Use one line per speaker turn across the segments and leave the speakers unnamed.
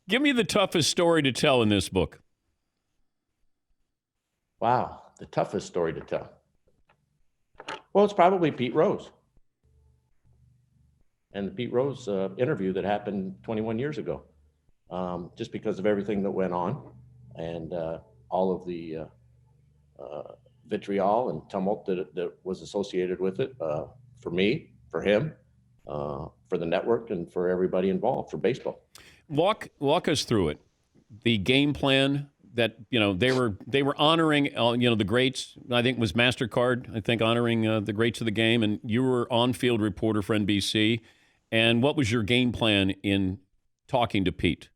Give me the toughest story to tell in this book.
Wow, the toughest story to tell. Well, it's probably Pete Rose. And the Pete Rose interview that happened 21 years ago, just because of everything that went on and all of the vitriol and tumult that was associated with it for me, for him, for the network, and for everybody involved, for baseball.
Walk us through it. The game plan that they were honoring the greats. I think it was MasterCard. I think honoring the greats of the game, and you were on-field reporter for NBC. And what was your game plan in talking to Pete?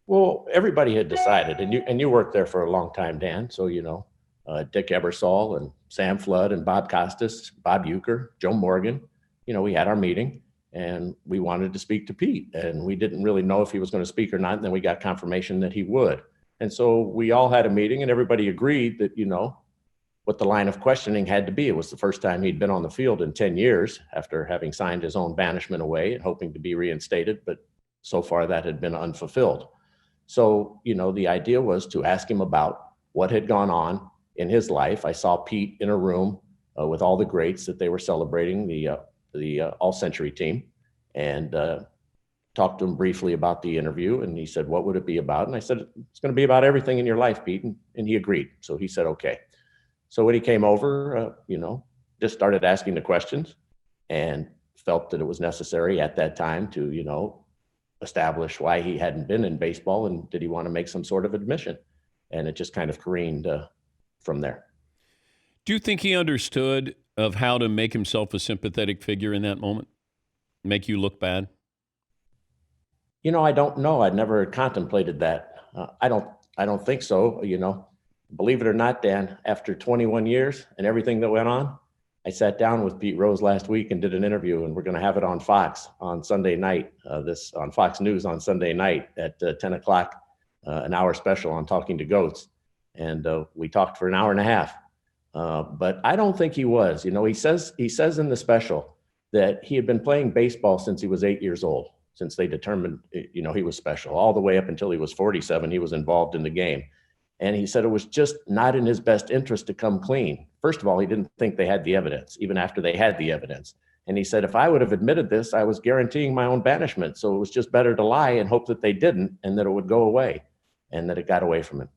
Well, everybody had decided, and you worked there for a long time, Dan. So Dick Ebersol and Sam Flood and Bob Costas, Bob Uecker, Joe Morgan. We had our meeting and we wanted to speak to Pete, and we didn't really know if he was going to speak or not. And then we got confirmation that he would. And so we all had a meeting and everybody agreed that, what the line of questioning had to be. It was the first time he'd been on the field in 10 years after having signed his own banishment away and hoping to be reinstated. But so far that had been unfulfilled. So, the idea was to ask him about what had gone on in his life. I saw Pete in a room with all the greats that they were celebrating, the all-century team, and talked to him briefly about the interview. And he said, what would it be about? And I said, it's going to be about everything in your life, Pete. And he agreed. So he said, okay. So when he came over, just started asking the questions and felt that it was necessary at that time to, establish why he hadn't been in baseball and did he want to make some sort of admission. And it just kind of careened from there.
Do you think he understood of how to make himself a sympathetic figure in that moment? Make you look bad?
I don't know. I'd never contemplated that. I don't think so. Believe it or not, Dan, after 21 years and everything that went on, I sat down with Pete Rose last week and did an interview, and we're going to have it on Fox on Sunday night, on Fox News on Sunday night at 10 o'clock, an hour special on Talking to Goats. And we talked for an hour and a half. But I don't think he was. He says in the special that he had been playing baseball since he was 8 years old, since they determined, he was special. All the way up until he was 47, he was involved in the game. And he said it was just not in his best interest to come clean. First of all, he didn't think they had the evidence, even after they had the evidence. And he said, if I would have admitted this, I was guaranteeing my own banishment. So it was just better to lie and hope that they didn't and that it would go away and that it got away from him.